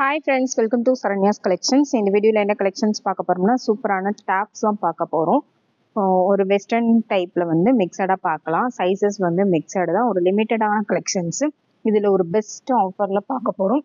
Hi friends, welcome to Saranya's Collections. இந்த வீடியோல என்ன கலெக்ஷன்ஸ் பார்க்க போறோம்னா சூப்பரான டாப்ஸ் தான் பார்க்க போறோம். ஒரு வெஸ்டர்ன் டைப்ல வந்து மிக்சடா பார்க்கலாம். சைஸஸ் வந்து மிக்சடு தான். ஒரு லிமிட்டடான கலெக்ஷன்ஸ். இதுல ஒரு பெஸ்ட் ஆஃபர்ல பார்க்க போறோம்.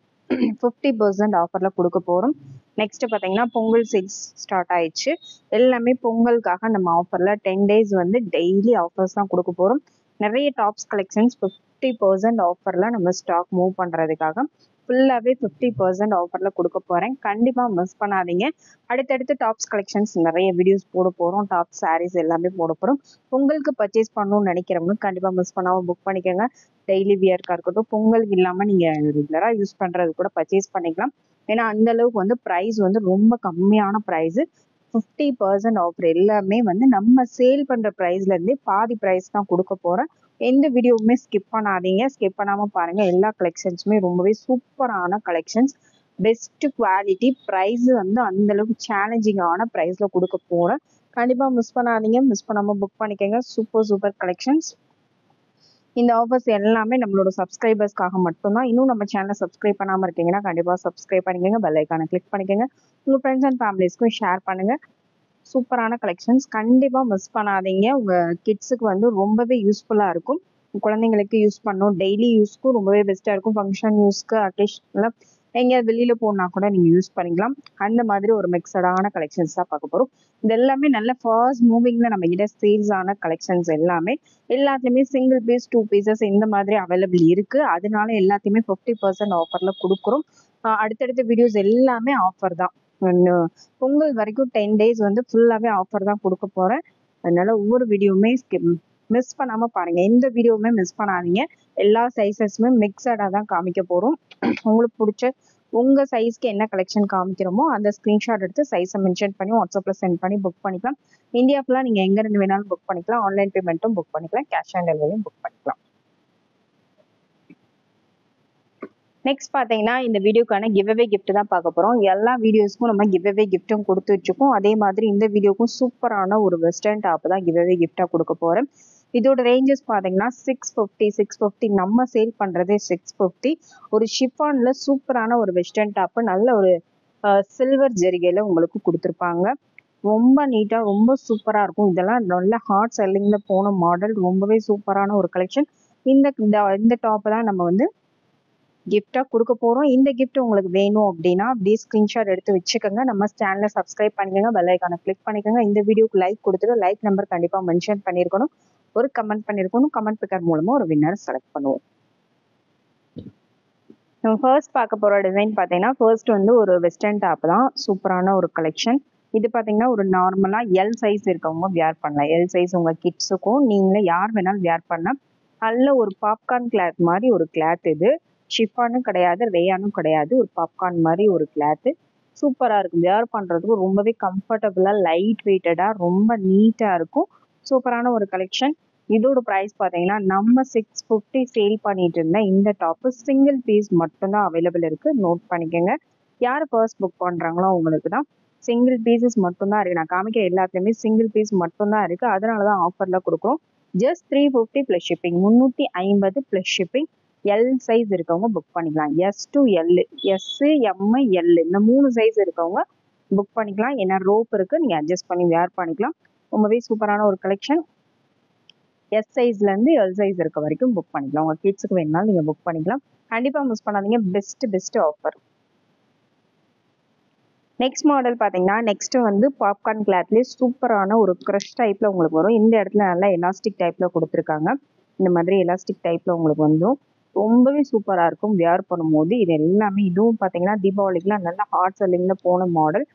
50% ஆஃபர்ல கொடுக்க போறோம். நெக்ஸ்ட் பாத்தீங்கன்னா பொங்கல் சேல்ஸ் ஸ்டார்ட் ஆயிடுச்சு. எல்லாமே பொங்கலுக்காக நம்ம ஆஃபர்ல 10 days வந்து டெய்லி ஆஃபர்ஸ் தான் கொடுக்க போறோம். நிறைய டாப்ஸ் கலெக்ஷன்ஸ் 50% ஆஃபர்ல நம்ம ஸ்டாக் மூவ் பண்றதுக்காக ஃபுல்லாவே 50% ஆஃபர்ல கொடுக்க போறேன். கண்டிப்பா மிஸ் பண்ணாதீங்க. அடுத்தடுத்து டாப்ஸ் கலெக்ஷன்ஸ் நிறைய வீடியோஸ் போட போறோம். டாப் சாரீஸ் எல்லாமே போட போறோம். பொங்கலுக்கு பர்ச்சேஸ் பண்ணணும்னு நினைக்கிறவங்க கண்டிப்பா மிஸ் பண்ணாம புக் பண்ணிக்கோங்க. டெய்லி வியர்க்கா இருக்கட்டும், பொங்கலுக்கு இல்லாம நீங்க ரெகுலரா யூஸ் பண்றது கூட பர்ச்சேஸ் பண்ணிக்கலாம். ஏன்னா அந்த அளவுக்கு வந்து ப்ரைஸ் வந்து ரொம்ப கம்மியான ப்ரைஸ். 50% ஆஃபர் எல்லாமே வந்து நம்ம சேல் பண்ற ப்ரைஸ்ல இருந்தே பாதி ப்ரைஸ் தான் கொடுக்க போறேன். எந்த வீடியோவுமே ஸ்கிப் பண்ணாதீங்க. ஸ்கிப் பண்ணாம பாருங்க. எல்லா கலெக்ஷன்ஸுமே ரொம்பவே சூப்பரான கலெக்ஷன்ஸ். பெஸ்ட் குவாலிட்டி, ப்ரைஸ் வந்து அந்த அளவுக்கு சேலஞ்சிங்கான ப்ரைஸ்ல கொடுக்க போறேன். கண்டிப்பா மிஸ் பண்ணாதீங்க. மிஸ் பண்ணாம புக் பண்ணிக்கோங்க. Super collections. இந்த ஆஃபர்ஸ் எல்லாமே நம்மளோட சப்ஸ்கிரைபர்ஸ்க்காக மட்டும்தான். இன்னும் நம்ம சேனலை சப்ஸ்கிரைப் பண்ணாம இருக்கீங்கன்னா கண்டிப்பா சப்ஸ்கிரைப் பண்ணிக்கோங்க. பெல் ஐக்கானை கிளிக் பண்ணிக்கோங்க. உங்க ஃப்ரெண்ட்ஸ் அண்ட் ஃபேமிலிஸ்க்கும் ஷேர் பண்ணுங்க. சூப்பரான கலெக்ஷன்ஸ் கண்டிப்பா மிஸ் பண்ணாதீங்க. உங்க கிட்ஸுக்கு வந்து ரொம்பவே யூஸ்ஃபுல்லா இருக்கும். குழந்தைங்களுக்கு யூஸ் பண்ணும், டெய்லி யூஸ்க்கும் ரொம்பவே பெஸ்டா இருக்கும். ஃபங்க்ஷன் யூஸ்க்கு, அக்கேஷன்ல எங்கேயாவது வெளியில போனா கூட நீங்க யூஸ் பண்ணிக்கலாம். அந்த மாதிரி ஒரு மிக்சடான கலெக்ஷன்ஸ் தான் பார்க்க போறோம். இது எல்லாமே நல்ல ஃபாஸ்ட் மூவிங்ல நம்ம கிட்ட சேல்ஸ் ஆன கலெக்ஷன்ஸ் எல்லாத்துலயுமே சிங்கிள் பீஸ் 2 pieces இந்த மாதிரி அவைலபிள் இருக்கு. அதனால எல்லாத்தையுமே 50% ஆஃபர்ல கொடுக்குறோம். அடுத்தடுத்த வீடியோஸ் எல்லாமே ஆஃபர் தான். பொங்கல் வரைக்கும் 10 days வந்து ஃபுல்லாவே ஆஃபர் தான் கொடுக்க போறேன். அதனால ஒவ்வொரு வீடியோவுமே மிஸ் பண்ணாம பாருங்க. எந்த வீடியோவுமே மிஸ் பண்ணாதீங்க. எல்லா சைஸஸுமே மிக்சடா தான் காமிக்க போறோம். உங்களுக்கு பிடிச்ச உங்க சைஸ்க்கு என்ன கலெக்ஷன் காமிக்கிறோமோ அந்த ஸ்கிரீன்ஷாட் எடுத்து சைஸை மென்ஷன் பண்ணி வாட்ஸ்அப்ல சென்ட் பண்ணி புக் பண்ணிக்கலாம். இந்தியா ஃபுல்லா நீங்க எங்க இருந்து வேணாலும் புக் பண்ணிக்கலாம். ஆன்லைன் பேமெண்ட்டும் புக் பண்ணிக்கலாம். கேஷ் ஆன் டெலிவரியும் புக் பண்ணிக்கலாம். நெக்ஸ்ட் பாத்தீங்கன்னா இந்த வீடியோக்கான கிவ்அவே கிஃப்ட் தான் பார்க்க போறோம். எல்லா வீடியோஸ்க்கும் நம்ம கிவ்அவே கிஃப்ட்டும் கொடுத்து வச்சுக்கோம். அதே மாதிரி இந்த வீடியோக்கும் சூப்பரான ஒரு வெஸ்டர்ன் டாப் தான் கிவ்அவே கிஃப்டா கொடுக்க போறேன். இதோட ரேஞ்சஸ் பாத்தீங்கன்னா 650 நம்ம சேல் பண்றதே 650. ஒரு ஷிஃபான்ல சூப்பரான ஒரு வெஸ்டர்ன் டாப், நல்ல ஒரு சில்வர் ஜெரிகையில உங்களுக்கு கொடுத்துருப்பாங்க. ரொம்ப நீட்டா ரொம்ப சூப்பரா இருக்கும். இதெல்லாம் நல்ல ஹாட் செல்லிங்ல போன மாடல். ரொம்பவே சூப்பரான ஒரு கலெக்ஷன். இந்த டாப் தான் நம்ம வந்து கிஃப்டா கொடுக்க போறோம். இந்த கிஃப்ட் உங்களுக்கு வேணும் அப்படின்னா அப்படியே ஸ்கிரீன்ஷாட் எடுத்து வச்சுக்கோங்க. நம்ம சேனலை சப்ஸ்கிரைப் பண்ணிக்கோங்க. பெல் ஐக்கானை கிளிக் பண்ணிக்கோங்க. இந்த வீடியோக்கு லைக் கொடுத்துட்டு லைக் நம்பர் கண்டிப்பா மென்ஷன் பண்ணிருக்கணும். ஒரு கமெண்ட் பண்ணிருக்கணும். கமெண்ட் பிக்கர் மூலமா ஒரு வின்னர் செலக்ட் பண்ணுவோம். நம்ம ஃபர்ஸ்ட் பார்க்க போற டிசைன் பார்த்தீங்கன்னா ஃபர்ஸ்ட் வந்து ஒரு வெஸ்டர்ன் டாப் தான். சூப்பரான ஒரு கலெக்ஷன். இது பார்த்தீங்கன்னா ஒரு நார்மலா எல் சைஸ் இருக்கவங்க வியர் பண்ணலாம். எல் சைஸ் உங்க கிட்ஸுக்கும் நீங்களே யார் வேணாலும் வியர் பண்ணலாம். நல்ல ஒரு பாப்கார்ன் கிளாத் மாதிரி ஒரு கிளாத். இது ஷிஃபானும் கிடையாது, ரேயானும் கிடையாது. ஒரு பாப்கார்ன் மாதிரி ஒரு கிளாத். சூப்பரா இருக்கும். வியர் பண்றதுக்கு ரொம்பவே கம்ஃபர்டபுளா, லைட் வெயிட்டடா, ரொம்ப நீட்டா இருக்கும். சூப்பரான ஒரு கலெக்ஷன். இதோட ப்ரைஸ் பார்த்தீங்கன்னா நம்ம 650 சேல் பண்ணிட்டு இருந்த இந்த டாப் சிங்கிள் பீஸ் மட்டும்தான் அவைலபிள் இருக்கு. நோட் பண்ணிக்கோங்க. யார் ஃபர்ஸ்ட் புக் பண்றாங்களோ அவங்களுக்கு தான் சிங்கிள் பீசஸ் மட்டும்தான் இருக்கு. நான் காமிக்க எல்லாத்துலயுமே சிங்கிள் பீஸ் மட்டும்தான் இருக்கு. அதனாலதான் ஆஃபர்ல கொடுக்குறோம். Just 350 plus shipping. 350 plus shipping. L size இருக்கவங்க புக் பண்ணிக்கலாம். S to L, S, M, L இந்த 3 சைஸ் இருக்கவங்க புக் பண்ணிக்கலாம். ஏன்னா ரோப் இருக்கு, நீங்க அட்ஜஸ்ட் பண்ணி வேர் பண்ணிக்கலாம். ரொம்பவே சூப்பரான ஒரு கலெக்ஷன். எஸ் சைஸ்ல இருந்து எல் சைஸ் இருக்க வரைக்கும் புக் பண்ணிக்கலாம். உங்க கிட்ஸுக்கு வேணும்னாலும் நீங்க புக் பண்ணிக்கலாம். கண்டிப்பா மிஸ் பண்ணாதீங்க. Best offer. நெக்ஸ்ட் மாடல் பாத்தீங்கன்னா நெக்ஸ்ட் வந்து பாப்கார்ன் கிளாத்லயே சூப்பரான ஒரு க்ரஷ் டைப்ல உங்களுக்கு வரும். இந்த இடத்துல நல்லா எலாஸ்டிக் டைப்ல கொடுத்துருக்காங்க. இந்த மாதிரி எலாஸ்டிக் டைப்ல உங்களுக்கு வந்துடும். ரொம்பவே சூப்பரா இருக்கும் வியர் பண்ணும்போது. இது எல்லாமே இதுவும் பாத்தீங்கன்னா தீபாவளிக்குலாம் நல்லா ஹாட் செல்லிங்ல போன மாடல்.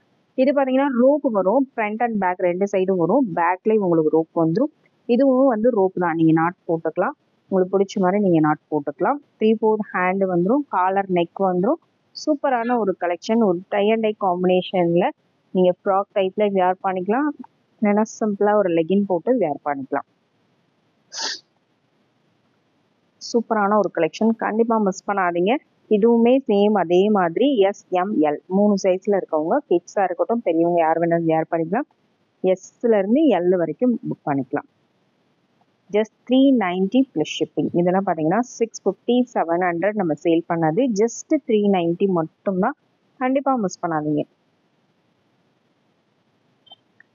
இது பாத்தீங்கன்னா ரோப் வரும். ஃப்ரண்ட் அண்ட் பேக் ரெண்டு சைடும் வரும். பேக்லயும் உங்களுக்கு ரோப் வந்துடும். இதுவும் வந்து ரோப் தான். நீங்க நாட் போட்டுக்கலாம். உங்களுக்கு பிடிச்ச மாதிரி நீங்க நாட் போட்டுக்கலாம். 3/4 ஹேண்ட் வந்துடும். காலர் நெக் வந்துடும். சூப்பரான ஒரு கலெக்ஷன். ஒரு டை அண்ட் டை காம்பினேஷன்ல நீங்க ஃப்ராக் டைப்ல வேர் பண்ணிக்கலாம். இல்லைன்னா சிம்பிளா ஒரு லெகின் போட்டு வேர் பண்ணிக்கலாம். சூப்பரான ஒரு கலெக்ஷன். கண்டிப்பா மிஸ் பண்ணாதீங்க. இதுவுமே சேம் அதே மாதிரி எஸ், எம், எல் 3 சைஸ்ல இருக்கவங்க கிட்ஸா இருக்கட்டும் பெரியவங்க யார் வேணாலும் வேர் பண்ணிக்கலாம். எஸ்ல இருந்து எல் வரைக்கும் புக் பண்ணிக்கலாம். Just 390 plus shipping. இதெல்லாம் பார்த்தீங்கன்னா 650 700 நம்ம சேல் பண்ணது. ஜஸ்ட் 390 மட்டும்தான் கண்டிப்பா மிஸ் பண்ணாதீங்க.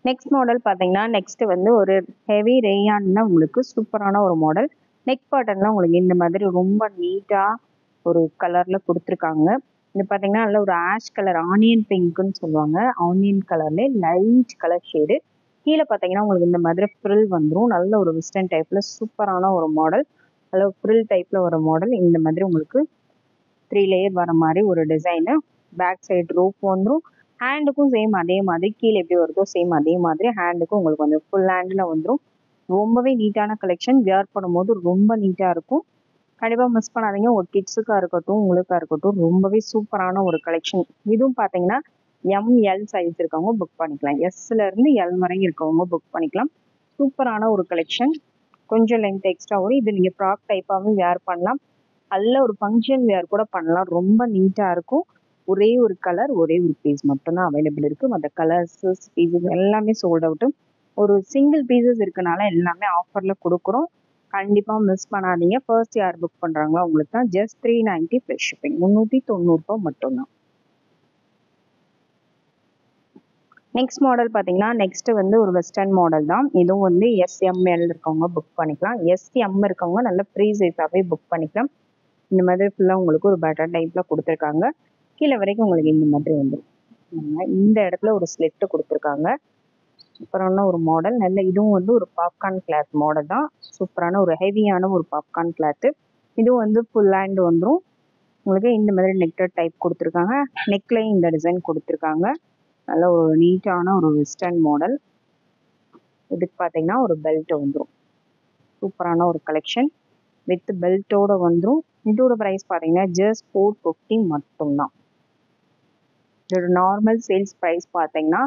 நெக்ஸ்ட் மாடல் பார்த்தீங்கன்னா, நெக்ஸ்ட் வந்து ஒரு ஹெவி ரேயான்ல உங்களுக்கு சூப்பரான ஒரு மாடல். நெக் பேட்டர்ன்லாம் உங்களுக்கு இந்த மாதிரி ரொம்ப நீட்டா ஒரு கலர்ல குடுத்துருக்காங்க. இது பார்த்தீங்கன்னா, நல்ல ஒரு ஆஷ் கலர் ஆனியன் பிங்க்ன்னு சொல்லுவாங்க. ஆனியன் கலர்ல லைட் கலர் ஷேடு. கீழ பார்த்தீங்கன்னா, உங்களுக்கு இந்த மாதிரி ஃப்ரில் வந்துரும். நல்ல ஒரு வெஸ்டர்ன் டைப்ல சூப்பரான ஒரு மாடல். நல்ல ஃப்ரில் டைப்ல ஒரு மாடல். இந்த மாதிரி உங்களுக்கு 3 லேயர் வர மாரி ஒரு டிசைனு. பேக் சைடு ரோப் வந்துரும். ஹேண்டுக்கும் சேம் அதே மாதிரி கீழே எப்படி வருதோ சேம் அதே மாதிரி ஹேண்டுக்கும் உங்களுக்கு வந்து ஃபுல் ஹேண்டில் வந்துடும். ரொம்பவே நீட்டான கலெக்ஷன். வியர் பண்ணும்போது ரொம்ப நீட்டாக இருக்கும். கண்டிப்பாக மிஸ் பண்ணாதீங்க. ஒரு கிட்ஸுக்காக இருக்கட்டும் உங்களுக்காக இருக்கட்டும் ரொம்பவே சூப்பரான ஒரு கலெக்ஷன். இதுவும் பார்த்தீங்கன்னா எம்எல் சைஸ் இருக்கவங்க புக் பண்ணிக்கலாம். எஸ்லேருந்து எல் வரையும் இருக்கவங்க புக் பண்ணிக்கலாம். சூப்பரான ஒரு கலெக்ஷன். கொஞ்சம் லென்த் எக்ஸ்ட்ரா வரும். இது நீங்கள் ஃப்ராக் டைப்பாகவும் வேர் பண்ணலாம். நல்ல ஒரு ஃபங்க்ஷன் வேர் கூட பண்ணலாம். ரொம்ப நீட்டாக இருக்கும். ஒரே ஒரு கலர் ஒரே ஒரு பீஸ் மட்டும்தான் அவைலபிள் இருக்குது. மற்ற கலர்ஸஸ் பீசஸ் எல்லாமே சோல்ட் அவுட்டு. ஒரு சிங்கிள் பீசஸ் இருக்கனால எல்லாமே ஆஃபரில் கொடுக்குறோம். கண்டிப்பாக மிஸ் பண்ணாதீங்க. ஃபர்ஸ்ட் யார் புக் பண்ணுறாங்களோ அவங்களுக்கு தான் ஜஸ்ட் 390 ப்ளஸ் ஷிப்பிங். 390 மட்டும்தான். நெக்ஸ்ட் மாடல் பார்த்தீங்கன்னா நெக்ஸ்ட் வந்து ஒரு வெஸ்டர்ன் மாடல் தான். இதுவும் வந்து எஸ்எம்எல் இருக்கவங்க புக் பண்ணிக்கலாம். எஸ்எம் இருக்கவங்க நல்ல ஃப்ரீ சைஸாகவே புக் பண்ணிக்கலாம். இந்த மாதிரி ஃபுல்லாக உங்களுக்கு ஒரு பட்டர் டைப்பில் கொடுத்துருக்காங்க. கீழே வரைக்கும் உங்களுக்கு இந்த மாதிரி வந்துடும். இந்த இடத்துல ஒரு ஸ்லிட்டு கொடுத்துருக்காங்க. சூப்பரான ஒரு மாடல். நல்ல இதுவும் வந்து ஒரு பாப்கார்ன் கிளாத் மாடல் தான். சூப்பரான ஒரு ஹெவியான ஒரு பாப்கார்ன் கிளாத்து. இதுவும் வந்து ஃபுல் ஹேண்ட் வந்துடும். உங்களுக்கு இந்த மாதிரி நெக்டட் டைப் கொடுத்துருக்காங்க. நெக்லையும் இந்த டிசைன் கொடுத்துருக்காங்க. நல்ல ஒரு நீட்டான ஒரு வெஸ்டர்ன் மாடல். இதுக்கு பார்த்தீங்கன்னா ஒரு பெல்ட் வந்துடும். சூப்பரான ஒரு கலெக்ஷன் வித் பெல்ட்டோட வந்துடும். இதோட ப்ரைஸ் பார்த்தீங்கன்னா ஜஸ்ட் 450 மட்டும்தான். இதோட நார்மல் சேல்ஸ் ப்ரைஸ் பார்த்தீங்கன்னா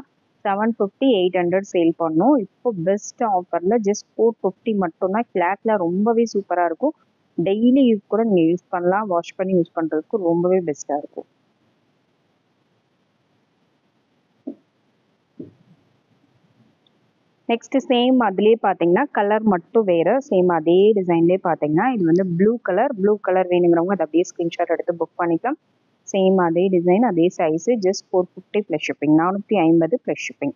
750 800 சேல் பண்ணோம். இப்போ பெஸ்ட் ஆஃபரில் ஜஸ்ட் 450 மட்டும்தான். கிளாத்ல ரொம்பவே சூப்பராக இருக்கும். டெய்லி யூஸ் கூட நீங்கள் யூஸ் பண்ணலாம். வாஷ் பண்ணி யூஸ் பண்ணுறதுக்கு ரொம்பவே பெஸ்ட்டாக இருக்கும். நெக்ஸ்ட் சேம் அதுலேயே பார்த்தீங்கன்னா கலர் மட்டும் வேறு. சேம் அதே டிசைன்லேயே பார்த்தீங்கன்னா இது வந்து ப்ளூ கலர் வேணுங்கிறவங்க அதை அப்படியே ஸ்க்ரீன்ஷாட் எடுத்து புக் பண்ணிக்கலாம். சேம் அதே டிசைன் அதே size just 450 plus shipping. 450 plus shipping.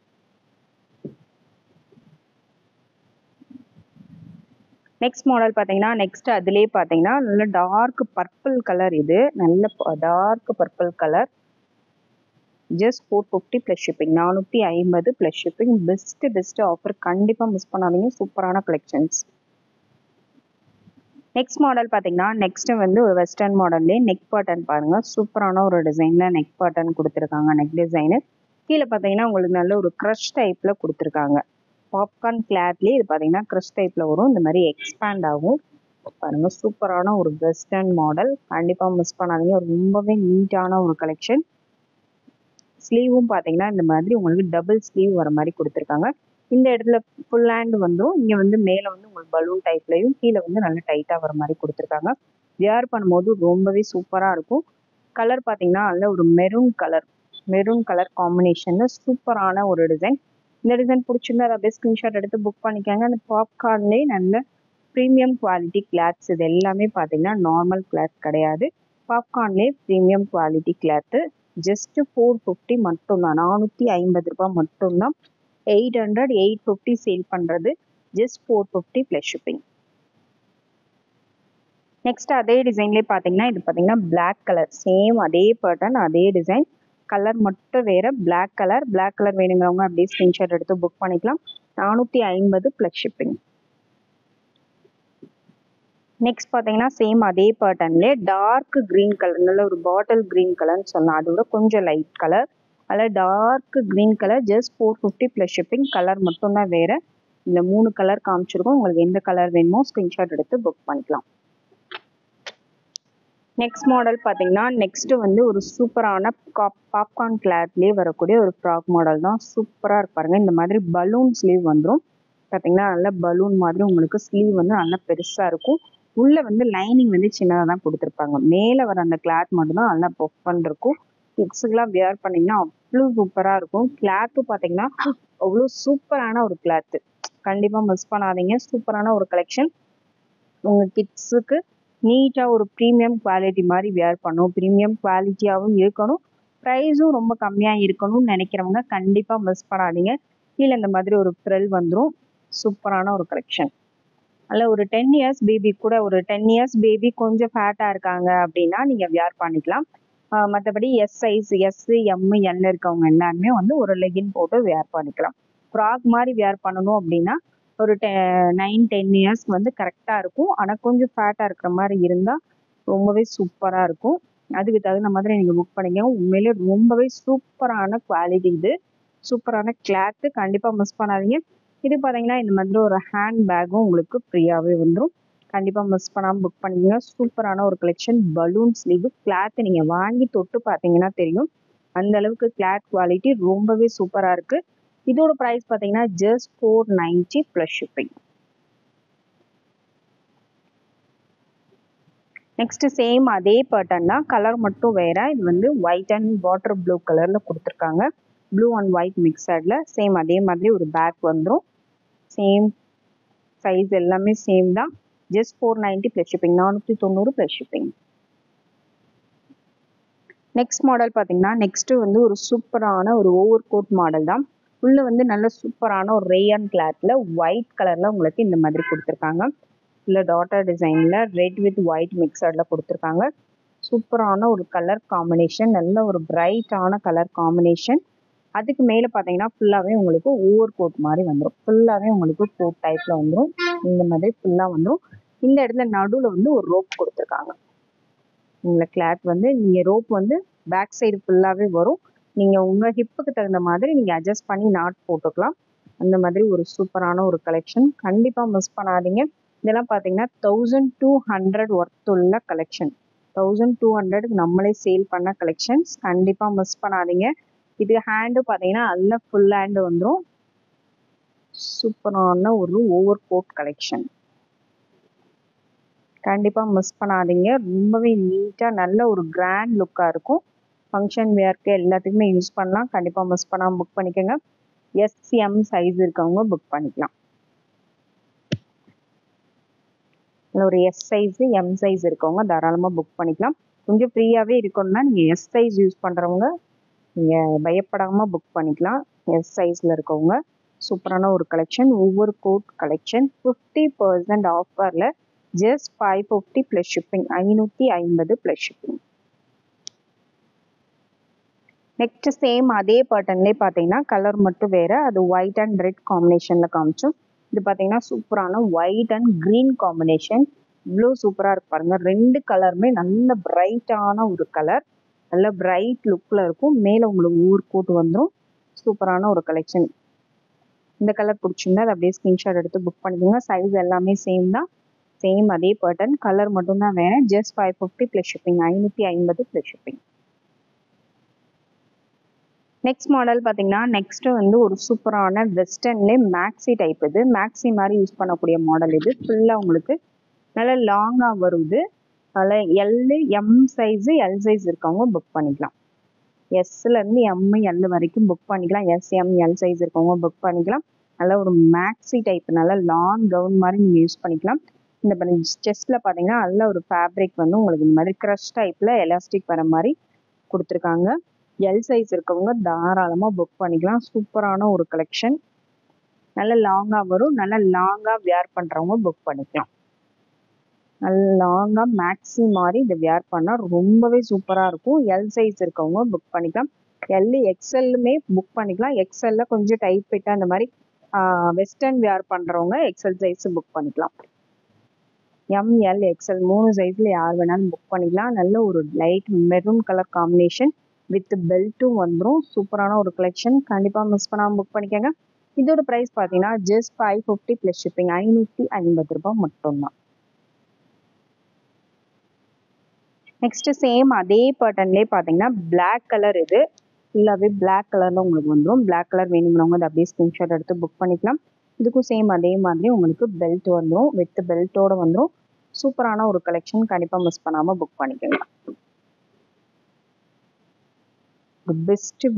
Next model பார்த்தீங்கன்னா நெக்ஸ்ட் அதுலேயே பார்த்தீங்கன்னா நல்ல டார்க் பர்பிள் கலர். இது நல்ல dark purple colour. Just 450 plus shipping. 450 plus shipping. Best offer. கண்டிப்பாக மிஸ் பண்ணாதீங்க. சூப்பரான கலெக்ஷன்ஸ். நெக்ஸ்ட் மாடல் பார்த்தீங்கன்னா நெக்ஸ்ட் வந்து ஒரு வெஸ்டர்ன் மாடல்லே நெக் பேட்டர்ன் பாருங்க. சூப்பரான ஒரு டிசைன்ல நெக் பேட்டர்ன் கொடுத்துருக்காங்க. நெக் டிசைனு கீழே பார்த்தீங்கன்னா உங்களுக்கு நல்ல ஒரு க்ரஷ் டைப்ல கொடுத்துருக்காங்க. பாப்கார்ன் கிளாத்லேயே இது பார்த்தீங்கன்னா க்ரஷ் டைப்ல வரும். இந்த மாதிரி எக்ஸ்பேண்ட் ஆகும் பாருங்க. சூப்பரான ஒரு வெஸ்டர்ன் மாடல். கண்டிப்பாக மிஸ் பண்ணாதீங்க. ரொம்பவே நீட்டான ஒரு கலெக்ஷன். ஸ்லீவும் பார்த்தீங்கன்னா இந்த மாதிரி உங்களுக்கு டபுள் ஸ்லீவ் வர மாதிரி கொடுத்துருக்காங்க. இந்த இடத்துல ஃபுல் ஹேண்ட் வந்துடும். இங்கே வந்து மேலே வந்து உங்களுக்கு பலூன் டைப்லையும் கீழே வந்து நல்ல டைட்டாக வர மாதிரி கொடுத்துருக்காங்க. வியர் பண்ணும்போது ரொம்பவே சூப்பராக இருக்கும். கலர் பார்த்தீங்கன்னா நல்ல ஒரு மெரூன் கலர் காம்பினேஷனில் சூப்பரான ஒரு டிசைன். இந்த டிசைன் பிடிச்சிருந்தா அதை அப்படியே ஸ்க்ரீன்ஷாட் எடுத்து புக் பண்ணிக்காங்க. அந்த பாப்கார்ன்லேயே நல்ல ப்ரீமியம் குவாலிட்டி கிளாத்ஸ். இது எல்லாமே பார்த்தீங்கன்னா நார்மல் கிளாத் கிடையாது. பாப்கார்ன்லேயே ப்ரீமியம் குவாலிட்டி கிளாத்து. ஜஸ்ட் 450 மட்டும்தான். 450 ரூபாய் மட்டும்தான். 800 850 சேல் பண்ணுறது ஜஸ்ட் 450 ப்ளஸ் ஷிப்பிங். நெக்ஸ்ட் அதே டிசைன்லேயே பார்த்தீங்கன்னா இது பார்த்தீங்கன்னா பிளாக் கலர். சேம் அதே பேட்டர்ன் அதே டிசைன். கலர் மட்டும் வேறு. பிளாக் கலர் வேணுங்கிறவங்க அப்படியே ஸ்க்ரீன்ஷாட் எடுத்து புக் பண்ணிக்கலாம். 450 ப்ளஸ் ஷிப்பிங். நெக்ஸ்ட் பார்த்தீங்கன்னா சேம் அதே பேட்டர்ன்லேயே டார்க் க்ரீன் கலர். நல்ல ஒரு பாட்டில் க்ரீன் கலர்னு சொல்லலாம். அதோட கொஞ்சம் லைட் கலர். அதில் dark green colour just 450 plus shipping. Colour மட்டும்தான் வேறு. இந்த 3 கலர் காமிச்சிருக்கோம். உங்களுக்கு எந்த கலர் வேணுமோ ஸ்க்ரீன்ஷாட் எடுத்து புக் பண்ணிக்கலாம். நெக்ஸ்ட் மாடல் பார்த்தீங்கன்னா நெக்ஸ்ட் வந்து ஒரு சூப்பரான பாப்கார்ன் கிளாத்லேயே வரக்கூடிய ஒரு ஃப்ராக் மாடல் தான். சூப்பராக இருப்பாருங்க. இந்த மாதிரி பலூன் ஸ்லீவ் வந்துடும். பார்த்தீங்கன்னா நல்ல பலூன் மாதிரி உங்களுக்கு ஸ்லீவ் வந்து நல்லா பெருசாக இருக்கும். உள்ளே வந்து லைனிங் வந்து சின்னதாக தான் கொடுத்துருப்பாங்க. மேலே வர அந்த கிளாத் மட்டும்தான் நல்லா பொஃபன் இருக்கும். கிட்ஸுக்கெல்லாம் வியர் பண்ணிங்கன்னா அவ்வளோ சூப்பராக இருக்கும். கிளாத்தும் பார்த்தீங்கன்னா அவ்வளோ சூப்பரான ஒரு கிளாத்து. கண்டிப்பாக மிஸ் பண்ணாதீங்க. சூப்பரான ஒரு கலெக்ஷன். உங்கள் கிட்ஸுக்கு நீட்டாக ஒரு ப்ரீமியம் குவாலிட்டி மாதிரி வியர் பண்ணும். ப்ரீமியம் குவாலிட்டியாகவும் இருக்கணும். ப்ரைஸும் ரொம்ப கம்மியாக இருக்கணும்னு நினைக்கிறவங்க கண்டிப்பாக மிஸ் பண்ணாதீங்க. கீழே இந்த மாதிரி ஒரு ஃப்ரில் வந்துடும். சூப்பரான ஒரு கலெக்ஷன். அதில் ஒரு 10 இயர்ஸ் பேபி கூட, ஒரு 10 இயர்ஸ் பேபி கொஞ்சம் ஃபேட்டாக இருக்காங்க அப்படின்னா நீங்கள் வியர் பண்ணிக்கலாம். மற்றபடி S size, S, M, L இருக்கவங்க எல்லாருமே வந்து ஒரு லெகின் போட்டு வியர் பண்ணிக்கலாம். ஃப்ராக் மாதிரி வியர் பண்ணணும் அப்படின்னா ஒரு 9-10 இயர்ஸ்க்கு வந்து கரெக்டாக இருக்கும். ஆனால் கொஞ்சம் ஃபேட்டாக இருக்கிற மாதிரி இருந்தால் ரொம்பவே சூப்பராக இருக்கும். அதுக்கு தகுந்த மாதிரி நீங்கள் புக் பண்ணிக்கோங்க. உண்மையிலே ரொம்பவே சூப்பரான குவாலிட்டி இது. சூப்பரான கிளாத்து, கண்டிப்பாக மிஸ் பண்ணாதீங்க. இது பார்த்தீங்கன்னா இந்த மாதிரி ஒரு ஹேண்ட் பேக்கும் உங்களுக்கு ஃப்ரீயாகவே வந்துடும். கண்டிப்பாக மிஸ் பண்ணாமல் புக் பண்ணிக்கோங்க. சூப்பரான ஒரு கலெக்ஷன். பலூன் ஸ்லீவ் கிளாத்து நீங்கள் வாங்கி தொட்டு பார்த்தீங்கன்னா தெரியும். அந்த அளவுக்கு கிளாத் குவாலிட்டி ரொம்பவே சூப்பராக இருக்குது. இதோட ப்ரைஸ் பார்த்தீங்கன்னா just 490 plus shipping. Next same அதே பேட்டர்ன் தான், கலர் மட்டும் வேற. இது வந்து ஒயிட் அண்ட் வாட்டர் ப்ளூ கலரில் கொடுத்துருக்காங்க. ப்ளூ அண்ட் ஒயிட் மிக்சடில் சேம் அதே மாதிரி ஒரு பேக் வந்துடும். சேம் சைஸ் எல்லாமே சேம் தான். Just 490 plus shipping. 490 plus shipping. Next model பார்த்தீங்கன்னா நெக்ஸ்ட் வந்து ஒரு சூப்பரான ஒரு ஓவர் கோட் மாடல் தான். உள்ள வந்து நல்ல சூப்பரான ஒரு ரேயான் கிளாத்ல ஒயிட் கலர்ல உங்களுக்கு இந்த மாதிரி கொடுத்துருக்காங்க. இல்லை டாட்டர் டிசைன்ல ரெட் வித் ஒயிட் மிக்சர்ல கொடுத்துருக்காங்க. சூப்பரான ஒரு கலர் காம்பினேஷன், நல்ல ஒரு பிரைட்டான கலர் காம்பினேஷன். அதுக்கு மேலே பார்த்தீங்கன்னா ஃபுல்லாகவே உங்களுக்கு ஓவர் கோட் மாதிரி வந்துடும். ஃபுல்லாகவே உங்களுக்கு கோட் டைப்பில் வந்துடும். இந்த மாதிரி ஃபுல்லாக வந்துடும். இந்த இடத்துல நடுவில் வந்து ஒரு ரோப் கொடுத்துருக்காங்க. இந்த கிளாத் வந்து நீங்கள் ரோப் வந்து பேக் சைடு ஃபுல்லாகவே வரும். நீங்கள் உங்கள் ஹிப்புக்கு தகுந்த மாதிரி நீங்கள் அட்ஜஸ்ட் பண்ணி நாட் போட்டுக்கலாம். அந்த மாதிரி ஒரு சூப்பரான ஒரு கலெக்ஷன். கண்டிப்பாக மிஸ் பண்ணாதீங்க. இதெல்லாம் பார்த்தீங்கன்னா 1200 ஒர்த்துள்ள கலெக்ஷன். 1200 நம்மளே சேல் பண்ண கலெக்ஷன்ஸ். கண்டிப்பாக மிஸ் பண்ணாதீங்க. இது ஹேண்டு பார்த்தீங்கன்னா நல்ல ஃபுல் ஹேண்டு வந்துடும். சூப்பரான ஒரு ஓவர் கோட் கலெக்ஷன். கண்டிப்பாக மிஸ் பண்ணாதீங்க. ரொம்பவே நீட்டாக நல்ல ஒரு கிராண்ட் லுக்காக இருக்கும். ஃபங்க்ஷன் வேர்க்கு எல்லாத்துக்குமே யூஸ் பண்ணலாம். கண்டிப்பாக மிஸ் பண்ணாமல் புக் பண்ணிக்கோங்க. எஸ்எம் சைஸ் இருக்கவங்க புக் பண்ணிக்கலாம். ஒரு எஸ் சைஸு, எம் சைஸ் இருக்கவங்க தாராளமாக புக் பண்ணிக்கலாம். கொஞ்சம் ஃப்ரீயாகவே இருக்கணும்னா நீங்கள் எஸ் சைஸ் யூஸ் பண்ணுறவங்க நீங்கள் பயப்படாமல் புக் பண்ணிக்கலாம். எஸ் சைஸில் இருக்கவங்க. சூப்பரான ஒரு கலெக்ஷன். ஒவ்வொரு கோட் கலெக்ஷன் 50% ஆஃபரில் just 550 plus shipping. 550 plus shipping. Next same அதே பேட்டர்ன்லேயே பார்த்தீங்கன்னா கலர் மட்டும் வேறு. அது ஒயிட் அண்ட் ரெட் காம்பினேஷனில் காமிச்சோம். இது பார்த்தீங்கன்னா சூப்பரான ஒயிட் அண்ட் க்ரீன் காம்பினேஷன். இவ்வளோ சூப்பராக இருக்கு பாருங்க. ரெண்டு கலருமே நல்ல பிரைட்டான ஒரு கலர். நல்ல பிரைட் லுக்கில் இருக்கும். மேலே உங்களுக்கு ஊர் கோட் வந்துடும். சூப்பரான ஒரு கலெக்ஷன். இந்த கலர் பிடிச்சிருந்தா அதை அப்படியே ஸ்க்ரீன்ஷாட் எடுத்து புக் பண்ணிக்கோங்க. சைஸ் எல்லாமே சேம் தான். சேம் அதே பேட்டர்ன். கலர் மட்டும்தான் வேறு. Just 550 plus shipping. 550 plus shipping. Next model பார்த்தீங்கன்னா நெக்ஸ்ட் வந்து ஒரு சூப்பரான வெஸ்டர்ன்லே மேக்ஸி டைப். இது மேக்ஸி மாதிரி யூஸ் பண்ணக்கூடிய மாடல். இது ஃபுல்லாக உங்களுக்கு நல்லா லாங்காக வருது. அதில் L, M size, L size இருக்கவங்க புக் பண்ணிக்கலாம். எஸ்லேருந்து எம், எல் வரைக்கும் புக் பண்ணிக்கலாம். எஸ், எம், எல் சைஸ் இருக்கவங்க புக் பண்ணிக்கலாம். நல்லா ஒரு மேக்ஸி டைப், நல்லா லாங் கவுன் மாதிரி நீங்கள் யூஸ் பண்ணிக்கலாம். இந்த செஸ்ட்டில் பார்த்தீங்கன்னா நல்ல ஒரு ஃபேப்ரிக் வந்து உங்களுக்கு இந்த மாதிரி க்ரஷ் டைப்பில் எலாஸ்டிக் வர மாதிரி கொடுத்துருக்காங்க. எல் சைஸ் இருக்கவங்க தாராளமாக புக் பண்ணிக்கலாம். சூப்பரான ஒரு கலெக்ஷன். நல்ல லாங்காக வரும். நல்ல லாங்காக வியர் பண்ணுறவங்க புக் பண்ணிக்கலாம். நல்ல லாங்காக மேக்ஸி மாதிரி இதை வியர் பண்ணால் ரொம்பவே சூப்பராக இருக்கும். எல் சைஸ் இருக்கவங்க புக் பண்ணிக்கலாம். எல், எக்ஸ்எல்லுமே புக் பண்ணிக்கலாம். எக்ஸ்எல்ல கொஞ்சம் டைட் ஃபிட்டாக இந்த மாதிரி வெஸ்டர்ன் வியர் பண்ணுறவங்க எக்ஸ்எல் சைஸ் புக் பண்ணிக்கலாம். எம், எல், எக்ஸ்எல் 3 சைஸில் யார் வேணாலும் புக் பண்ணிக்கலாம். நல்ல ஒரு light maroon colour combination with பெல்ட்டும் வந்துடும். சூப்பரான ஒரு கலெக்ஷன். கண்டிப்பாக மிஸ் பண்ணாமல் புக் பண்ணிக்கோங்க. இதோட ப்ரைஸ் பார்த்தீங்கன்னா ஜஸ்ட் 550 ப்ளஸ் ஷிப்பிங். 550 ரூபாய் மட்டும்தான். நெக்ஸ்ட் சேம் அதே பேட்டர்ன்லேயே பார்த்தீங்கன்னா பிளாக் கலர். இது ஃபுல்லாகவே பிளாக் கலரில் உங்களுக்கு வந்துடும். பிளாக் கலர் வேணுங்கிறவங்க அதை அப்படியே ஸ்க்ரீன்ஷாட் எடுத்து புக் பண்ணிக்கலாம். இதுக்கும் சேம் அதே மாதிரி உங்களுக்கு பெல்ட் வந்துடும். வித் பெல்ட்டோடு வந்துடும். சூப்பரான ஒரு கலெக்ஷன். கண்டிப்பாக மிஸ் பண்ணாமல் புக் பண்ணிக்கோங்க.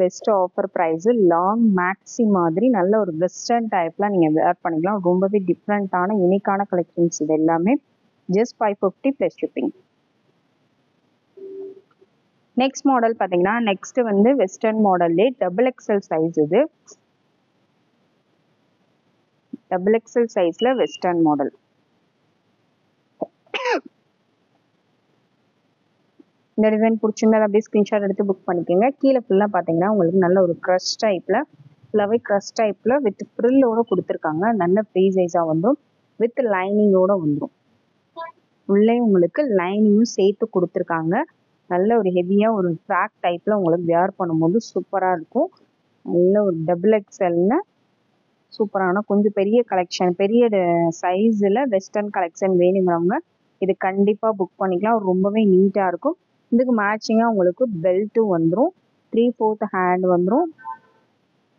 Best offer price. Long maxi மாதிரி நல்ல ஒரு வெஸ்டர்ன் டைப்பில் நீங்கள் வேர் பண்ணிக்கலாம். ரொம்பவே டிஃப்ரெண்ட்டான யூனிக்கான கலெக்ஷன்ஸ் இது எல்லாமே. Just 550 plus shipping. Next model பார்த்தீங்கன்னா நெக்ஸ்ட் வந்து வெஸ்டர்ன் மாடல்லே டபுள் எக்ஸல் சைஸ். இது டபுள் எக்ஸல் சைஸ்ல வெஸ்டர்ன் மாடல். இந்த டிசைன் பிடிச்சிருந்தா அப்படியே ஸ்கிரீன்ஷாட் எடுத்து புக் பண்ணிக்கோங்க. கீழே ஃபுல்லாக பார்த்தீங்கன்னா உங்களுக்கு நல்ல ஒரு க்ரஷ் டைப்பில் ஃபுல்லாகவே க்ரஷ் டைப்பில் வித் ஃப்ரில்லோட கொடுத்துருக்காங்க. நல்ல ஃப்ரீ சைஸாக வந்துடும், வித் லைனிங்கோட வந்துடும். உள்ளே உங்களுக்கு லைனிங்கும் சேர்த்து கொடுத்துருக்காங்க. நல்ல ஒரு ஹெவியாக ஒரு ஃப்ராக் டைப்பில் உங்களுக்கு வேர் பண்ணும்போது சூப்பராக இருக்கும். நல்ல ஒரு டபுள் எக்ஸ்எல்னு சூப்பரான கொஞ்சம் பெரிய கலெக்ஷன், பெரிய சைஸில் வெஸ்டர்ன் கலெக்ஷன் வேணுங்கிறவங்க இது கண்டிப்பாக புக் பண்ணிக்கலாம். ரொம்பவே நீட்டாக இருக்கும். இதுக்கு மேட்சிங்காக உங்களுக்கு பெல்ட்டும் வந்துடும், 3/4 ஹேண்ட் வந்துடும்.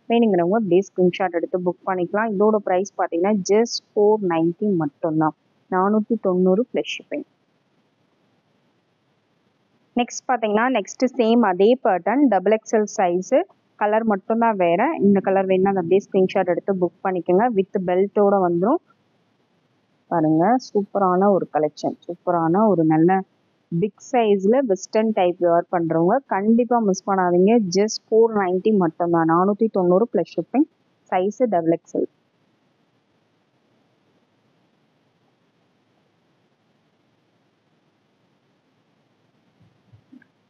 வேணுங்கிறவங்க அப்படியே ஸ்க்ரீன்ஷாட் எடுத்து புக் பண்ணிக்கலாம். இதோட ப்ரைஸ் பார்த்தீங்கன்னா ஜஸ்ட் 490 மட்டும்தான், 490 ப்ளஸ் ஷிப்பிங். நெக்ஸ்ட் பார்த்தீங்கன்னா நெக்ஸ்ட் சேம் அதே pattern double XL size, colour மட்டும்தான் வேற. இந்த கலர் வேணும்னா அதை அப்படியே ஸ்க்ரீன்ஷாட் எடுத்து புக் பண்ணிக்கோங்க. வித் பெல்ட்டோட வந்துடும். பாருங்க சூப்பரான ஒரு கலெக்ஷன், சூப்பரான ஒரு நல்ல பிக் சைஸ்ல வெஸ்டர்ன் டைப் வேர் பண்றவங்க கண்டிப்பா மிஸ் பண்ணாதீங்க. ஜஸ்ட் 490 மட்டும்தான், 490 plus shipping. Size double XL.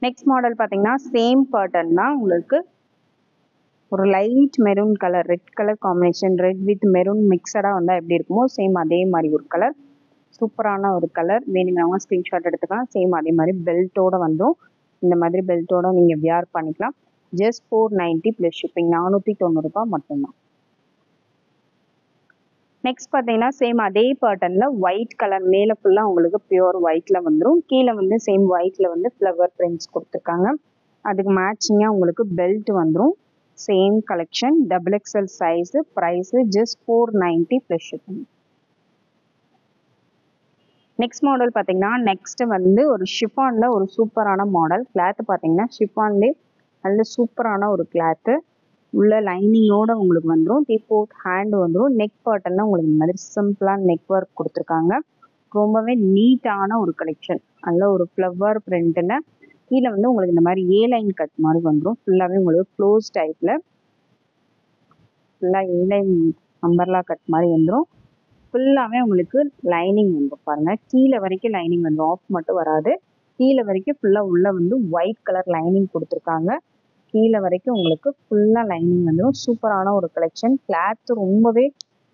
Next model பார்த்தீங்கன்னா சேம் பேட்டர்ன் தான். உங்களுக்கு ஒரு light maroon colour, red colour combination, red with maroon மிக்சடாக வந்தால் எப்படி இருக்குமோ சேம் அதே மாதிரி ஒரு கலர். சூப்பரான ஒரு கலர். வேணுங்கிறவங்க ஸ்க்ரீன்ஷாட் எடுத்துக்கலாம். சேம் அதே மாதிரி பெல்ட்டோட வந்துடும். இந்த மாதிரி பெல்ட்டோட நீங்கள் வியர் பண்ணிக்கலாம். ஜஸ்ட் 490 ப்ளஸ் ஷிப்பிங், 490 மட்டும்தான். நெக்ஸ்ட் பார்த்தீங்கன்னா சேம் அதே பேட்டர்னில் ஒயிட் கலர், மேலே ஃபுல்லாக உங்களுக்கு பியூர் ஒயிட்டில் வந்துடும். கீழே வந்து சேம் ஒயிட்டில் வந்து ஃப்ளவர் பிரிண்ட்ஸ் கொடுத்துருக்காங்க. அதுக்கு மேட்சிங்காக உங்களுக்கு பெல்ட் வந்துடும். Same collection double XL size. Price just 490 plus shipping. Next model பார்த்தீங்கன்னா நெக்ஸ்ட் வந்து ஒரு ஷிஃபானில் ஒரு சூப்பரான மாடல். கிளாத்து பார்த்தீங்கன்னா ஷிஃபான்லேயே நல்ல சூப்பரான ஒரு கிளாத்து. உள்ள லைனிங்கோட உங்களுக்கு வந்துடும். 3/4 ஹேண்ட் வந்துடும். நெக் பேட்டர்னா உங்களுக்கு இந்த மாதிரி சிம்பிளாக நெக் ஒர்க் கொடுத்துருக்காங்க. ரொம்பவே நீட்டான ஒரு கலெக்ஷன். நல்ல ஒரு ஃப்ளவர் பிரிண்ட்டுன்னு கீழே வந்து உங்களுக்கு இந்த மாதிரி ஏலைன் கட் மாதிரி வந்துடும். ஃபுல்லாகவே உங்களுக்கு க்ளோஸ் டைப்பில் ஃபுல்லாக ஏலைன் அம்பர்லா கட் மாதிரி வந்துடும். ஃபுல்லாகவே உங்களுக்கு லைனிங் வந்துடும். பாருங்கள் கீழே வரைக்கும் லைனிங் வந்துடும், ஆஃப் மட்டும் வராது. கீழே வரைக்கும் ஃபுல்லாக உள்ள வந்து ஒயிட் கலர் லைனிங் கொடுத்துருக்காங்க. கீழே வரைக்கும் உங்களுக்கு ஃபுல்லாக லைனிங் வந்துடும். சூப்பரான ஒரு கலெக்ஷன். கிளாத்து ரொம்பவே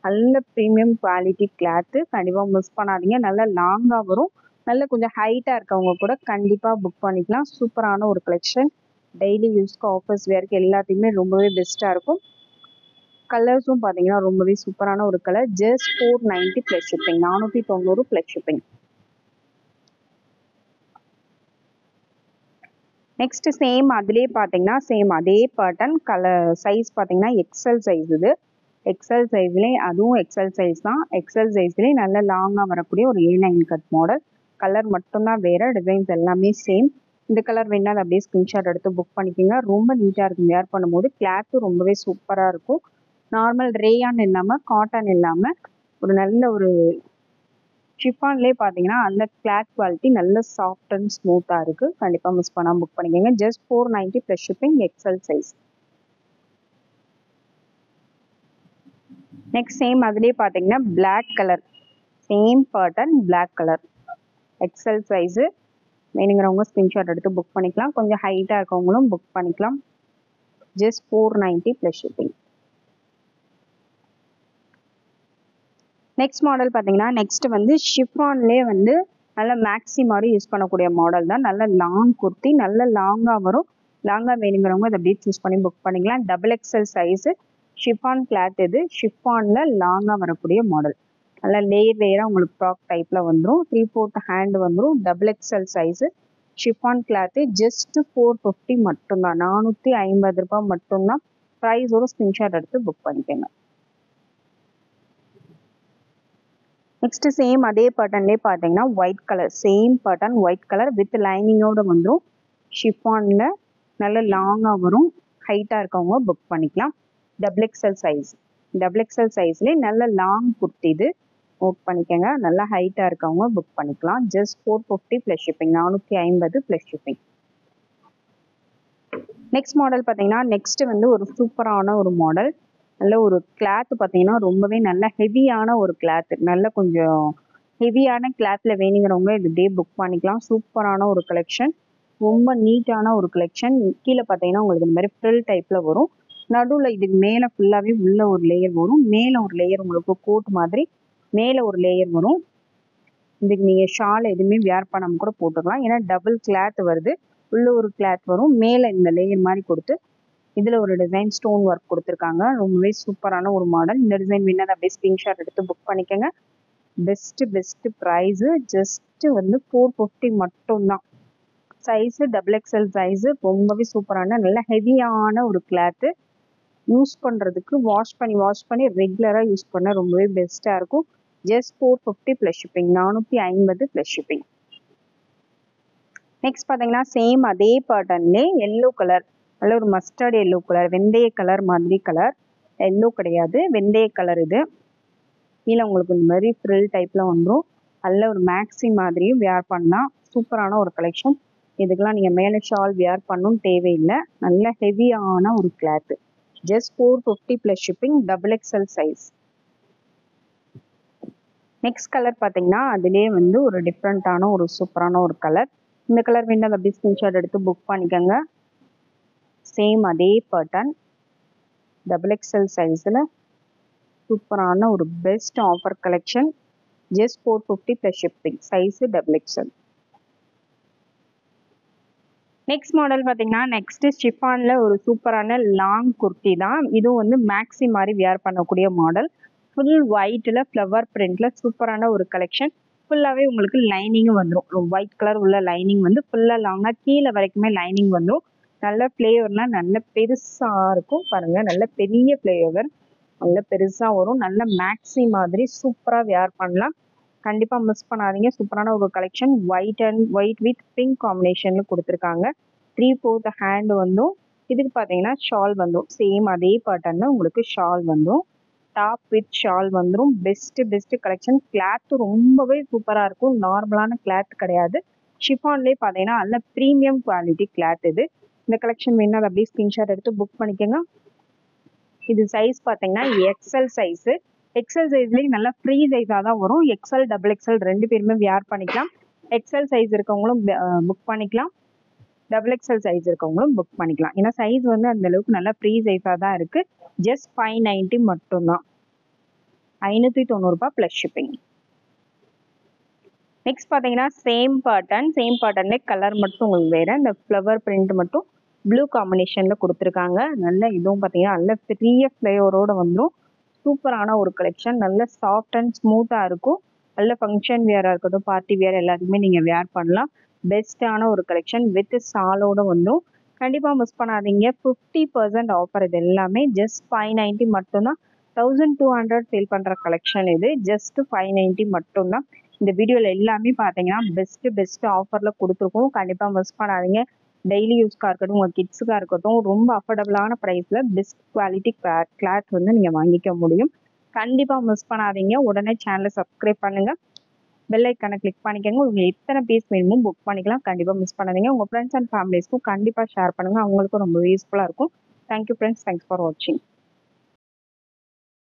நல்ல ப்ரீமியம் குவாலிட்டி கிளாத்து. கண்டிப்பாக மிஸ் பண்ணாதீங்க. நல்லா லாங்காக வரும். நல்ல கொஞ்சம் ஹைட்டாக இருக்கவங்க கூட கண்டிப்பாக புக் பண்ணிக்கலாம். சூப்பரான ஒரு கலெக்ஷன். டெய்லி யூஸ்க்கு, ஆஃபீஸ் வேர்க்கு எல்லாத்தையுமே ரொம்பவே பெஸ்ட்டாக இருக்கும். கலர்ஸும் பார்த்தீங்கன்னா ரொம்பவே சூப்பரான ஒரு colour. Just 490 plus shipping, 490 plus shipping. Next same அதுலேயே பார்த்தீங்கன்னா சேம் அதே பேட்டர்ன் கலர். சைஸ் பார்த்தீங்கன்னா எக்ஸல் சைஸ். இது எக்ஸல் சைஸ்லேயே, அதுவும் எக்ஸல் சைஸ் தான். எக்ஸல் சைஸ்லேயே நல்ல லாங்காக வரக்கூடிய ஒரு ஏலைன் கட் மாடல். கலர் மட்டும்தான் வேறு, டிசைன்ஸ் எல்லாமே சேம். இந்த கலர் வேணால் அதை அப்படியே ஸ்க்ரீன்ஷாட் எடுத்து புக் பண்ணிக்கோங்க. ரொம்ப நீட்டாக இருக்கும் வேர் பண்ணும்போது. கிளாத்து ரொம்பவே சூப்பராக இருக்கும். நார்மல் ரேயான் இல்லாமல், காட்டன் இல்லாமல் ஒரு நல்ல ஒரு ஷிஃபான்லேயே பார்த்தீங்கன்னா அந்த கிளாத் குவாலிட்டி நல்ல சாஃப்ட் அண்ட் ஸ்மூத்தாக இருக்குது. கண்டிப்பாக மிஸ் பண்ணாமல் புக் பண்ணிக்கோங்க. Just 490 plus shipping, XL size. Next same அதுலேயே பார்த்தீங்கன்னா black colour, same pattern black colour, XL size. வேணுங்கிறவங்க ஸ்க்ரீன்ஷாட் எடுத்து புக் பண்ணிக்கலாம். கொஞ்சம் ஹைட்டாக இருக்கவங்களும் புக் பண்ணிக்கலாம். Just 490 plus shipping. Next model பார்த்தீங்கன்னா நெக்ஸ்ட் வந்து ஷிஃபான்லேயே வந்து நல்ல மேக்ஸி மாதிரி யூஸ் பண்ணக்கூடிய மாடல் தான். நல்ல லாங் குர்த்தி, நல்ல லாங்காக வரும். லாங்காக வேணுங்கிறவங்க அதை அப்படியே சூஸ் பண்ணி புக் பண்ணிக்கலாம். Double XL size, chiffon cloth. இது ஷிஃபானில் லாங்காக வரக்கூடிய மாடல். நல்லா லேயராக உங்களுக்கு ஃப்ராக் டைப்பில் வந்துடும். 3/4 ஹேண்ட் வந்துடும். Double XL size, chiffon cloth. Just 450 மட்டும்தான், 450 ரூபாய் மட்டும்தான். ப்ரைஸோட ஸ்க்ரீன்ஷாட் எடுத்து புக் பண்ணிக்கோங்க. நெக்ஸ்ட் சேம் அதே பேட்டர்ன்லேயே பார்த்தீங்கன்னா white colour, same pattern white colour with லைனிங்கோட வந்துடும். ஷிஃபானில் நல்ல லாங்காக வரும். ஹைட்டாக இருக்கவங்க புக் பண்ணிக்கலாம். Double XL size, double XL சைஸ்லேயே நல்ல லாங் குர்த்தி. இது நோட் பண்ணிக்கோங்க. நல்லா ஹைட்டாக இருக்கவங்க புக் பண்ணிக்கலாம். Just 450 plus shipping, 450 plus shipping. Next model பார்த்தீங்கன்னா நெக்ஸ்ட் வந்து ஒரு சூப்பரான ஒரு மாடல். நல்ல ஒரு கிளாத் பார்த்தீங்கன்னா ரொம்பவே நல்ல ஹெவியான ஒரு கிளாத். நல்ல கொஞ்சம் ஹெவியான கிளாத்ல வேணுங்கிறவங்க இது டே புக் பண்ணிக்கலாம். சூப்பரான ஒரு கலெக்ஷன். ரொம்ப நீட்டான ஒரு கலெக்ஷன். கீழே பார்த்தீங்கன்னா உங்களுக்கு இந்த மாதிரி ஃப்ரில் டைப்ல வரும். நடுவில் இதுக்கு மேலே ஃபுல்லாகவே உள்ள ஒரு லேயர் வரும். மேலே ஒரு லேயர் உங்களுக்கு கோட் மாதிரி மேலே ஒரு லேயர் வரும். இதுக்கு நீங்கள் ஷால் எதுவுமே வியர் பண்ணாமல் கூட போட்டுக்கலாம். ஏன்னா டபுள் கிளாத் வருது. உள்ள ஒரு கிளாத் வரும். மேலே இந்த லேயர் மாதிரி கொடுத்து இதில் ஒரு டிசைன் ஸ்டோன் ஒர்க் கொடுத்துருக்காங்க. ரொம்பவே சூப்பரான ஒரு மாடல். இந்த டிசைன் வேணால் அப்படியே ஸ்க்ரீன்ஷாட் எடுத்து புக் பண்ணிக்கோங்க. பெஸ்ட் ப்ரைஸு ஜஸ்ட் வந்து 450 மட்டும்தான். Size XXL size. ரொம்பவே சூப்பரான நல்ல ஹெவியான ஒரு கிளாத்து. யூஸ் பண்ணுறதுக்கு வாஷ் பண்ணி ரெகுலராக யூஸ் பண்ண ரொம்பவே பெஸ்ட்டாக இருக்கும். Just 450 plus shipping. 450 plus shipping. Next பார்த்தீங்கன்னா சேம் அதே பேட்டர்ன்லே எல்லோ கலர், நல்ல ஒரு மஸ்டர்ட் எல்லோ கலர், வெந்தய கலர் மாதிரி கலர். எல்லோ கிடையாது, வெந்தய கலர் இது. கீழே உங்களுக்கு இந்த மாதிரி ஃப்ரில் டைப்பில் வந்துடும். நல்ல ஒரு மேக்ஸி மாதிரியும் வியர் பண்ணலாம். சூப்பரான ஒரு கலெக்ஷன். இதுக்கெல்லாம் நீங்கள் மேலே ஷால் வியர் பண்ணணும் தேவையில்லை. நல்ல ஹெவியான ஒரு cloth. Just 450 plus shipping. XXL size. Next colour பார்த்தீங்கன்னா அதுலேயே வந்து ஒரு டிஃப்ரெண்ட்டான ஒரு சூப்பரான ஒரு கலர். இந்த கலர் வேண்டாம் அப்படி ஸ்க்ரீன்ஷாட் எடுத்து புக் பண்ணிக்கோங்க. சேம் அதே பேட்டர்ன் XXL சைஸில் சூப்பரான ஒரு best offer collection. Just 450 plus shipping. Size XXL. Next model பார்த்தீங்கன்னா நெக்ஸ்ட் ஷிஃபானில் ஒரு சூப்பரான லாங் குர்த்தி தான். இதுவும் வந்து மேக்ஸி மாதிரி வியர் பண்ணக்கூடிய மாடல். ஃபுல் ஒயிட்டில் ஃப்ளவர் பிரிண்டில் சூப்பரான ஒரு கலெக்ஷன். ஃபுல்லாகவே உங்களுக்கு லைனிங்கும் வந்துடும். ஒயிட் கலர் உள்ள லைனிங் வந்து ஃபுல்லாக லாங்காக கீழே வரைக்குமே லைனிங் வந்துடும். நல்ல ஃப்ளேவர்னால் நல்ல பெருசாக இருக்கும் பாருங்கள். நல்ல பெரிய ஃப்ளேவர், நல்ல பெருசாக வரும். நல்ல மேக்ஸி மாதிரி சூப்பராக வியர் பண்ணலாம். கண்டிப்பாக மிஸ் பண்ணாதீங்க. சூப்பரான ஒரு கலெக்ஷன். ஒயிட் வித் பிங்க் காம்பினேஷனில் கொடுத்துருக்காங்க. 3/4 ஹேண்ட் வந்தும். இதுக்கு பார்த்தீங்கன்னா ஷால் வந்துடும். சேம் அதே பேட்டர்னில் உங்களுக்கு ஷால் வந்துடும். டாப் வித் ஷால் வந்துடும். Best collection. கிளாத்து ரொம்பவே சூப்பராக இருக்கும். நார்மலான கிளாத் கிடையாது. ஷிஃபான்லேயே பார்த்தீங்கன்னா நல்ல ப்ரீமியம் குவாலிட்டி கிளாத் இது. இந்த கலெக்ஷன் வேணும் அதை அப்படியே ஸ்க்ரீன்ஷாட் எடுத்து புக் பண்ணிக்கோங்க. இது சைஸ் பார்த்தீங்கன்னா XL சைஸு. XL சைஸ்லேயே நல்லா ஃப்ரீ சைஸாக தான் வரும். XL XXL ரெண்டு பேருமே வியர் பண்ணிக்கலாம். XL சைஸ் இருக்கவங்களும் புக் பண்ணிக்கலாம். XXL சைஸ் இருக்கவங்களும் புக் பண்ணிக்கலாம். ஏன்னா சைஸ் வந்து அந்த அளவுக்கு நல்லா ஃப்ரீ சைஸாக தான் இருக்குது. ஜஸ்ட் 590 மட்டும்தான். 590 ப்ளஸ் ஷிப்பிங். நெக்ஸ்ட் பார்த்தீங்கன்னா சேம் பேட்டர்ன்லே கலர் மட்டும் உங்களுக்கு வேறு. இந்த ஃப்ளவர் பிரிண்ட் மட்டும் ப்ளூ காம்பினேஷனில் கொடுத்துருக்காங்க. நல்ல இதுவும் பார்த்தீங்கன்னா நல்ல பெரிய ஃப்ளேவரோடு வந்துடும். சூப்பரான ஒரு கலெக்ஷன். நல்ல சாஃப்ட் அண்ட் ஸ்மூத்தாக இருக்கும். நல்ல ஃபங்க்ஷன் வியராக இருக்கட்டும், பார்ட்டி வியர் எல்லாத்துக்குமே நீங்கள் வியர் பண்ணலாம். பெஸ்ட்டான ஒரு கலெக்ஷன் வித் ஷாலோடு வந்துடும். கண்டிப்பாக மிஸ் பண்ணாதீங்க. 50% ஆஃபர். இது எல்லாமே ஜஸ்ட் 590 மட்டும்தான். 1200 சேல் பண்ணுற கலெக்ஷன் இது. ஜஸ்ட் 590 மட்டும்தான். இந்த வீடியோவில் எல்லாமே பார்த்தீங்கன்னா பெஸ்ட் ஆஃபரில் கொடுத்துருக்கோம். கண்டிப்பாக மிஸ் பண்ணாதீங்க. டெய்லி யூஸ்க்காக இருக்கட்டும், உங்கள் கிட்ஸுக்காக இருக்கட்டும், ரொம்ப அஃபோர்டபுளான ப்ரைஸில் பெஸ்ட் குவாலிட்டி கிளாத் வந்து நீங்கள் வாங்கிக்க முடியும். கண்டிப்பாக மிஸ் பண்ணாதீங்க. உடனே சேனலை சப்ஸ்கிரைப் பண்ணுங்கள். பெல் ஐக்கானை கிளிக் பண்ணிக்கோங்க. உங்களுக்கு எத்தனை பீஸ் வேணுமோ புக் பண்ணிக்கலாம். கண்டிப்பாக மிஸ் பண்ணாதீங்க. உங்கள் ஃப்ரெண்ட்ஸ் அண்ட் ஃபேமிலிஸ்க்கும் கண்டிப்பாக ஷேர் பண்ணுங்கள். அவங்களுக்கும் ரொம்ப யூஸ்ஃபுல்லாக இருக்கும். Thank you friends. தேங்க்ஸ் ஃபார் வாட்சிங்.